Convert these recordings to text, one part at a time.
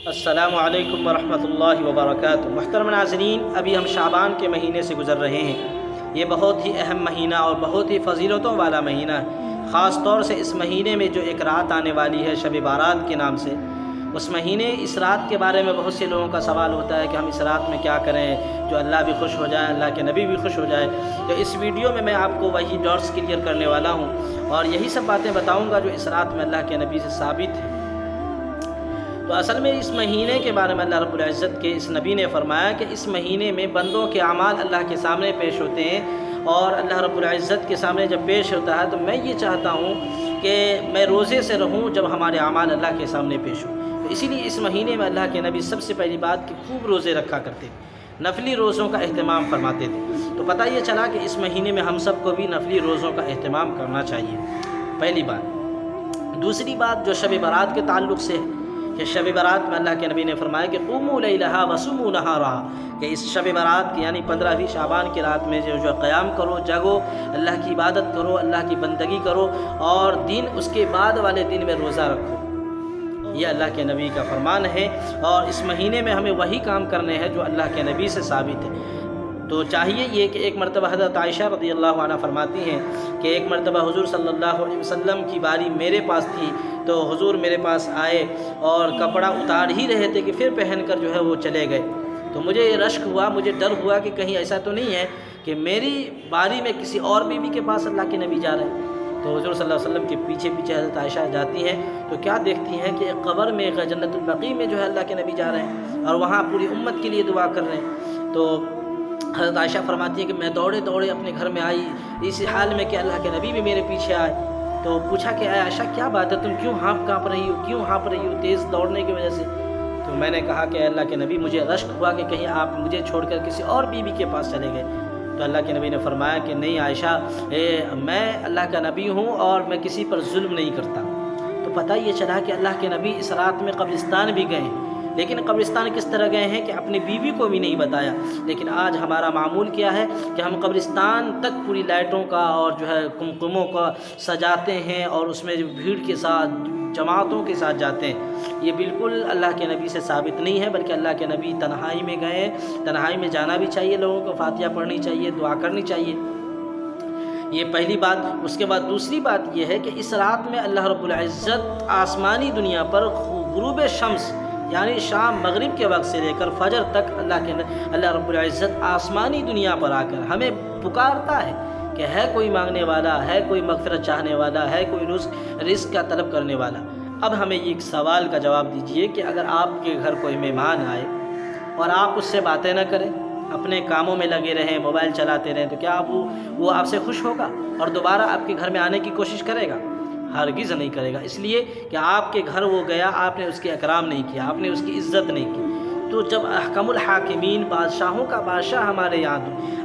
السلام علیکم ورحمۃ اللہ وبرکاتہ۔ محترم ناظرین، ابھی ہم شعبان کے مہینے سے گزر رہے ہیں۔ یہ بہت ہی اہم مہینہ اور بہت ہی فضیلتوں والا مہینہ ہے۔ خاص طور سے اس مہینے میں جو ایک رات آنے والی ہے شب بارات کے نام سے، اس مہینے اس رات کے بارے میں بہت سے لوگوں کا سوال ہوتا ہے کہ ہم اس رات میں کیا کریں جو اللہ بھی خوش ہو جائے، اللہ کے نبی بھی خوش ہو جائے۔ تو اس ویڈیو میں میں آپ کو وہی ڈاٹس کلیئر کرنے والا ہوں اور یہی سب باتیں بتاؤں گا جو اس رات میں اللہ کے نبی سے ثابت ہے۔ تو اصل میں اس مہینے کے بارے میں اللہ رب العزت کے اس نبی نے فرمایا کہ اس مہینے میں بندوں کے اعمال اللہ کے سامنے پیش ہوتے ہیں، اور اللہ رب العزت کے سامنے جب پیش ہوتا ہے تو میں یہ چاہتا ہوں کہ میں روزے سے رہوں جب ہمارے اعمال اللہ کے سامنے پیش ہوں۔ تو اسی لیے اس مہینے میں اللہ کے نبی سب سے پہلی بات کہ خوب روزے رکھا کرتے تھے، نفلی روزوں کا اہتمام فرماتے تھے۔ تو پتہ یہ چلا کہ اس مہینے میں ہم سب کو بھی نفلی روزوں کا اہتمام کرنا چاہیے، پہلی بات۔ دوسری بات جو شب برات کے تعلق سے ہے کہ شب برات میں اللہ کے نبی نے فرمایا کہ قوموا لیلھا وصوموا نہارھا، کہ اس شب برات کی یعنی 15ویں شعبان کی رات میں جو قیام کرو، جگو، اللہ کی عبادت کرو، اللہ کی بندگی کرو، اور دن اس کے بعد والے دن میں روزہ رکھو۔ یہ اللہ کے نبی کا فرمان ہے، اور اس مہینے میں ہمیں وہی کام کرنے ہیں جو اللہ کے نبی سے ثابت ہے۔ تو چاہیے یہ کہ ایک مرتبہ حضرت عائشہ رضی اللہ عنہ فرماتی ہیں کہ ایک مرتبہ حضور صلی اللہ علیہ وسلم کی باری میرے پاس تھی، تو حضور میرے پاس آئے اور کپڑا اتار ہی رہے تھے کہ پھر پہن کر جو ہے وہ چلے گئے۔ تو مجھے یہ رشک ہوا، مجھے ڈر ہوا کہ کہیں ایسا تو نہیں ہے کہ میری باری میں کسی اور بیوی کے پاس اللہ کے نبی جا رہے ہیں۔ تو حضور صلی اللہ علیہ وسلم کے پیچھے پیچھے حضرت عائشہ جاتی ہیں تو کیا دیکھتی ہیں کہ ایک قبر میں جنت البقیع میں جو ہے اللہ کے نبی جا رہے ہیں اور وہاں پوری امت کے لیے دعا کر رہے ہیں۔ تو حضرت عائشہ فرماتی ہے کہ میں دوڑے دوڑے اپنے گھر میں آئی اس حال میں کہ اللہ کے نبی بھی میرے پیچھے آئے۔ تو پوچھا کہ اے عائشہ کیا بات ہے، تم کیوں کانپ رہی ہو، کیوں ہانپ رہی ہو تیز دوڑنے کی وجہ سے؟ تو میں نے کہا کہ اللہ کے نبی مجھے رشک ہوا کہ کہیں آپ مجھے چھوڑ کر کسی اور بیوی کے پاس چلے گئے۔ تو اللہ کے نبی نے فرمایا کہ نہیں عائشہ، میں اللہ کا نبی ہوں اور میں کسی پر ظلم نہیں کرتا۔ تو پتہ یہ چلا کہ اللہ کے نبی اس رات میں قبرستان بھی گئے ہیں، لیکن قبرستان کس طرح گئے ہیں کہ اپنی بیوی کو بھی نہیں بتایا۔ لیکن آج ہمارا معمول کیا ہے کہ ہم قبرستان تک پوری لائٹوں کا اور جو ہے کمکموں کا سجاتے ہیں اور اس میں بھیڑ کے ساتھ جماعتوں کے ساتھ جاتے ہیں۔ یہ بالکل اللہ کے نبی سے ثابت نہیں ہے، بلکہ اللہ کے نبی تنہائی میں گئے۔ تنہائی میں جانا بھی چاہیے، لوگوں کو فاتحہ پڑھنی چاہیے، دعا کرنی چاہیے، یہ پہلی بات۔ اس کے بعد دوسری بات یہ ہے کہ اس رات میں اللہ رب العزت آسمانی دنیا پر غروب شمس یعنی شام مغرب کے وقت سے لے کر فجر تک اللہ رب العزت آسمانی دنیا پر آ کر ہمیں پکارتا ہے کہ ہے کوئی مانگنے والا، ہے کوئی مغفرت چاہنے والا، ہے کوئی رزق کا طلب کرنے والا۔ اب ہمیں ایک سوال کا جواب دیجئے کہ اگر آپ کے گھر کوئی مہمان آئے اور آپ اس سے باتیں نہ کریں، اپنے کاموں میں لگے رہیں، موبائل چلاتے رہیں، تو کیا وہ آپ سے خوش ہوگا اور دوبارہ آپ کے گھر میں آنے کی کوشش کرے گا؟ ہرگز نہیں کرے گا، اس لیے کہ آپ کے گھر وہ گیا، آپ نے اس کے اکرام نہیں کیا، آپ نے اس کی عزت نہیں کی۔ تو جب احکم الحاکمین بادشاہوں کا بادشاہ ہمارے یہاں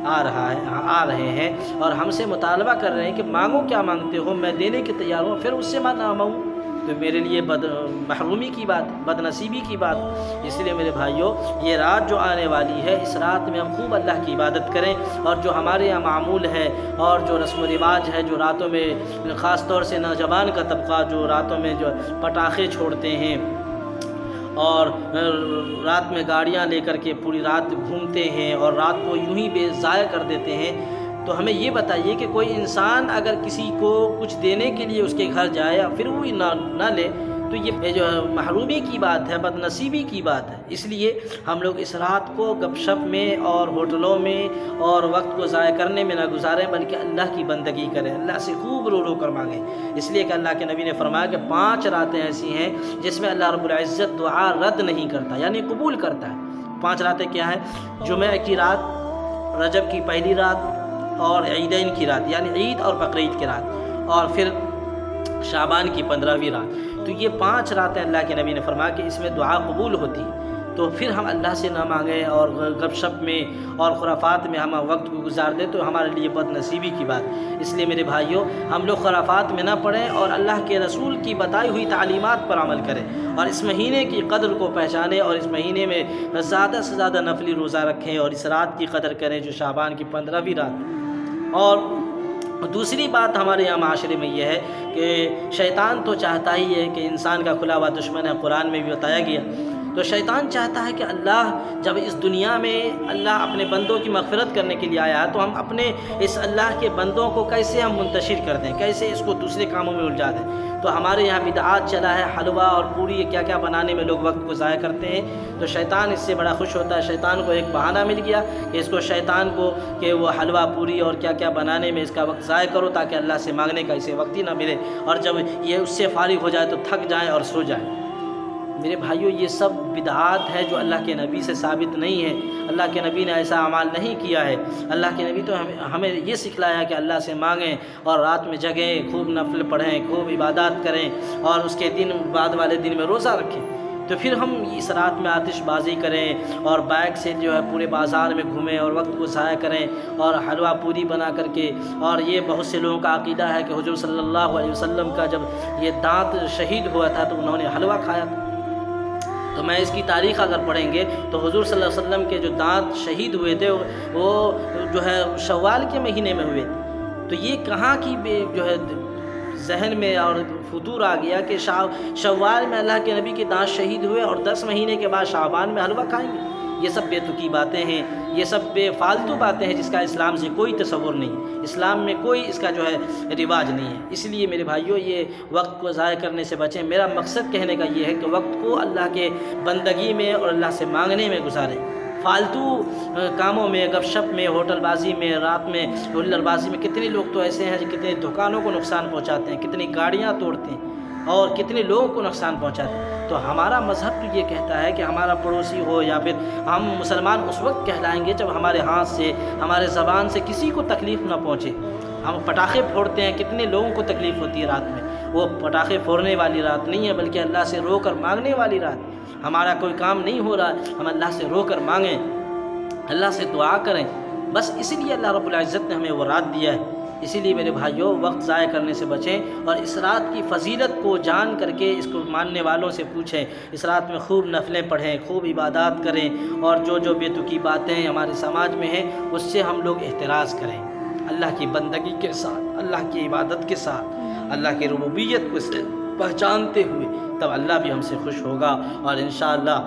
آ رہے ہیں اور ہم سے مطالبہ کر رہے ہیں کہ مانگو کیا مانگتے ہو، میں دینے کے تیار ہوں، پھر اس سے میں نہ مانگوں، تو میرے لیے محرومی کی بات، بد نصیبی کی بات۔ اس لیے میرے بھائیوں، یہ رات جو آنے والی ہے، اس رات میں ہم خوب اللہ کی عبادت کریں، اور جو ہمارے یہاں معمول ہے اور جو رسم و رواج ہے، جو راتوں میں خاص طور سے نوجوان کا طبقہ جو راتوں میں جو پٹاخے چھوڑتے ہیں اور رات میں گاڑیاں لے کر کے پوری رات گھومتے ہیں اور رات کو یوں ہی بے ضائع کر دیتے ہیں، تو ہمیں یہ بتائیے کہ کوئی انسان اگر کسی کو کچھ دینے کے لیے اس کے گھر جائے یا پھر وہ نہ لے، تو یہ جو محرومی کی بات ہے، بد نصیبی کی بات ہے۔ اس لیے ہم لوگ اس رات کو گپ شپ میں اور ہوٹلوں میں اور وقت کو ضائع کرنے میں نہ گزاریں، بلکہ اللہ کی بندگی کریں، اللہ سے خوب رو رو کر مانگیں۔ اس لیے کہ اللہ کے نبی نے فرمایا کہ 5 راتیں ایسی ہیں جس میں اللہ رب العزت دعا رد نہیں کرتا، یعنی قبول کرتا ہے۔ 5 راتیں کیا ہیں؟ جمعہ کی رات، رجب کی پہلی رات، اور عیدین کی رات یعنی عید اور بقرعید کی رات، اور پھر شعبان کی 15ویں رات۔ تو یہ 5 راتیں اللہ کے نبی نے فرمایا کہ اس میں دعا قبول ہوتی ہے۔ تو پھر ہم اللہ سے نہ مانگیں اور گپ شپ میں اور خرافات میں ہم وقت کو گزار دیں، تو ہمارے لیے بد نصیبی کی بات۔ اس لیے میرے بھائیوں، ہم لوگ خرافات میں نہ پڑیں اور اللہ کے رسول کی بتائی ہوئی تعلیمات پر عمل کریں، اور اس مہینے کی قدر کو پہچانیں، اور اس مہینے میں زیادہ سے زیادہ نفلی روزہ رکھیں، اور اس رات کی قدر کریں جو شعبان کی 15ویں رات۔ اور دوسری بات ہمارے یہاں معاشرے میں یہ ہے کہ شیطان تو چاہتا ہی ہے کہ انسان کا کھلا ہوا دشمن ہے، قرآن میں بھی بتایا گیا تو شیطان چاہتا ہے کہ اللہ جب اس دنیا میں اللہ اپنے بندوں کی مغفرت کرنے کے لیے آیا تو ہم اپنے اس اللہ کے بندوں کو کیسے ہم منتشر کر دیں، کیسے اس کو دوسرے کاموں میں الجھا دیں۔ تو ہمارے یہاں بدعات چلا ہے، حلوہ اور پوری کیا کیا بنانے میں لوگ وقت کو ضائع کرتے ہیں، تو شیطان اس سے بڑا خوش ہوتا ہے۔ شیطان کو ایک بہانہ مل گیا کہ اس کو شیطان کو کہ وہ حلوہ پوری اور کیا کیا بنانے میں اس کا وقت ضائع کرو تاکہ اللہ سے مانگنے کا اسے وقت ہی نہ ملے، اور جب یہ اس سے فارغ ہو جائے تو تھک جائیں اور سو جائیں۔ میرے بھائیوں، یہ سب بدعات ہے جو اللہ کے نبی سے ثابت نہیں ہے۔ اللہ کے نبی نے ایسا اعمال نہیں کیا ہے۔ اللہ کے نبی تو ہمیں یہ سکھلایا کہ اللہ سے مانگیں اور رات میں جگیں، خوب نفل پڑھیں، خوب عبادات کریں، اور اس کے دن بعد والے دن میں روزہ رکھیں۔ تو پھر ہم اس رات میں آتش بازی کریں اور بائک سے جو ہے پورے بازار میں گھومیں اور وقت کو ضائع کریں اور حلوہ پوری بنا کر کے۔ اور یہ بہت سے لوگوں کا عقیدہ ہے کہ حضور صلی اللہ علیہ وسلم کا جب یہ دانت شہید ہوا تھا تو انہوں نے حلوہ کھایا تھا۔ تو میں اس کی تاریخ اگر پڑھیں گے تو حضور صلی اللہ علیہ وسلم کے جو دانت شہید ہوئے تھے وہ جو ہے شوال کے مہینے میں ہوئے تھے۔ تو یہ کہاں کی جو ہے ذہن میں اور فطور آ گیا کہ شوال میں اللہ کے نبی کے دانت شہید ہوئے اور 10 مہینے کے بعد شعبان میں حلوہ کھائیں گے۔ یہ سب بے تکی باتیں ہیں، یہ سب بے فالتو باتیں ہیں جس کا اسلام سے کوئی تصور نہیں، اسلام میں کوئی اس کا جو ہے رواج نہیں ہے۔ اس لیے میرے بھائیوں، یہ وقت کو ضائع کرنے سے بچیں۔ میرا مقصد کہنے کا یہ ہے کہ وقت کو اللہ کے بندگی میں اور اللہ سے مانگنے میں گزاریں۔ فالتو کاموں میں، گپ شپ میں، ہوٹل بازی میں، رات میں ہلر بازی میں کتنے لوگ تو ایسے ہیں جو کتنے دکانوں کو نقصان پہنچاتے ہیں، کتنی گاڑیاں توڑتے ہیں اور کتنے لوگوں کو نقصان پہنچاتے ہیں۔ تو ہمارا مذہب تو یہ کہتا ہے کہ ہمارا پڑوسی ہو یا پھر ہم مسلمان اس وقت کہلائیں گے جب ہمارے ہاتھ سے، ہمارے زبان سے کسی کو تکلیف نہ پہنچے۔ ہم پٹاخے پھوڑتے ہیں، کتنے لوگوں کو تکلیف ہوتی ہے رات میں۔ وہ پٹاخے پھوڑنے والی رات نہیں ہے بلکہ اللہ سے رو کر مانگنے والی رات۔ ہمارا کوئی کام نہیں ہو رہا، ہم اللہ سے رو کر مانگیں، اللہ سے دعا کریں۔ بس اسی لیے اللہ رب العزت نے ہمیں وہ رات دیا ہے۔ اسی لیے میرے بھائیوں، وقت ضائع کرنے سے بچیں اور اس رات کی فضیلت کو جان کر کے اس کو ماننے والوں سے پوچھیں۔ اس رات میں خوب نفلیں پڑھیں، خوب عبادات کریں، اور جو بے تکی باتیں ہمارے سماج میں ہیں اس سے ہم لوگ احتراز کریں، اللہ کی بندگی کے ساتھ، اللہ کی عبادت کے ساتھ، اللہ کی ربوبیت کو پہچانتے ہوئے، تب اللہ بھی ہم سے خوش ہوگا۔ اور انشاءاللہ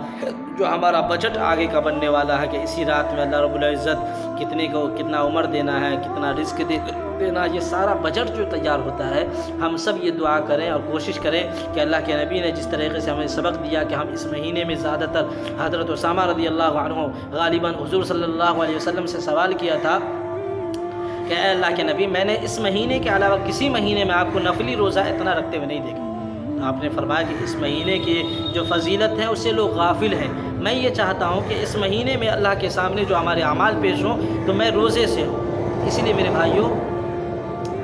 جو ہمارا بجٹ آگے کا بننے والا ہے کہ اسی رات میں اللہ رب العزت کتنے کو کتنا عمر دینا ہے، کتنا رزق دینا، یہ سارا بجٹ جو تیار ہوتا ہے، ہم سب یہ دعا کریں اور کوشش کریں کہ اللہ کے نبی نے جس طریقے سے ہمیں سبق دیا کہ ہم اس مہینے میں زیادہ تر، حضرت اسامہ رضی اللہ عنہ غالباً حضور صلی اللہ علیہ وسلم سے سوال کیا تھا کہ اے اللہ کے نبی، میں نے اس مہینے کے علاوہ کسی مہینے میں آپ کو نفلی روزہ اتنا رکھتے ہوئے نہیں دیکھا۔ آپ نے فرمایا کہ اس مہینے کی جو فضیلت ہے اس سے لوگ غافل ہیں۔ میں یہ چاہتا ہوں کہ اس مہینے میں اللہ کے سامنے جو ہمارے اعمال پیش ہوں تو میں روزے سے ہوں۔ اسی لیے میرے بھائیوں،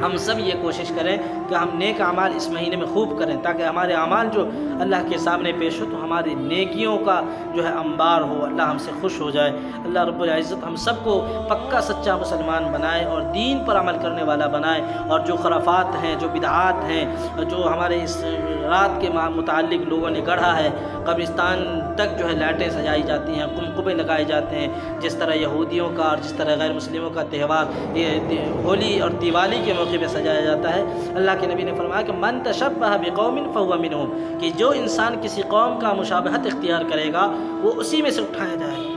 ہم سب یہ کوشش کریں کہ ہم نیک اعمال اس مہینے میں خوب کریں تاکہ ہمارے اعمال جو اللہ کے سامنے پیش ہو تو ہماری نیکیوں کا جو ہے انبار ہو، اللہ ہم سے خوش ہو جائے۔ اللہ رب العزت ہم سب کو پکا سچا مسلمان بنائے اور دین پر عمل کرنے والا بنائے، اور جو خرافات ہیں، جو بدعات ہیں، جو ہمارے اس رات کے متعلق لوگوں نے گڑھا ہے، قبرستان تک جو ہے لائٹیں سجائی جاتی ہیں، قمقمے لگائے جاتے ہیں، جس طرح یہودیوں کا اور جس طرح غیر مسلموں کا تہوار یہ ہولی اور دیوالی کے موقع پہ سجایا جاتا ہے۔ اللہ کے نبی نے فرمایا کہ من تشبہ بقوم فہو منہم، کہ جو انسان کسی قوم کا مشابہت اختیار کرے گا وہ اسی میں سے اٹھایا جائے گا۔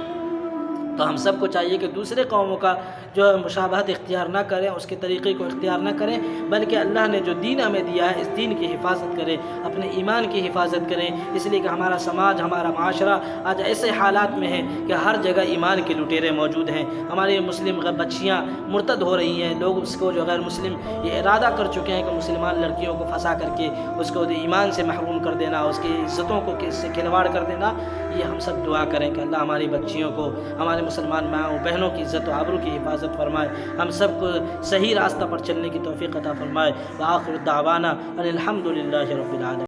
تو ہم سب کو چاہیے کہ دوسرے قوموں کا جو مشابہت اختیار نہ کریں، اس کے طریقے کو اختیار نہ کریں، بلکہ اللہ نے جو دین ہمیں دیا ہے اس دین کی حفاظت کریں، اپنے ایمان کی حفاظت کریں۔ اس لیے کہ ہمارا سماج، ہمارا معاشرہ آج ایسے حالات میں ہے کہ ہر جگہ ایمان کے لٹیرے موجود ہیں۔ ہمارے مسلم بچیاں مرتد ہو رہی ہیں، لوگ اس کو جو غیر مسلم یہ ارادہ کر چکے ہیں کہ مسلمان لڑکیوں کو پھنسا کر کے اس کو ایمان سے محروم کر دینا، اس کی عزتوں کو اس سے کھلواڑ کر دینا۔ یہ ہم سب دعا کریں کہ اللہ ہماری بچیوں کو، ہمارے مسلمان ماؤں بہنوں کی عزت و آبرو کی حفاظت فرمائے، ہم سب کو صحیح راستہ پر چلنے کی توفیق عطا فرمائے۔ وآخر دعوانا ان الحمد للہ رب العالمین۔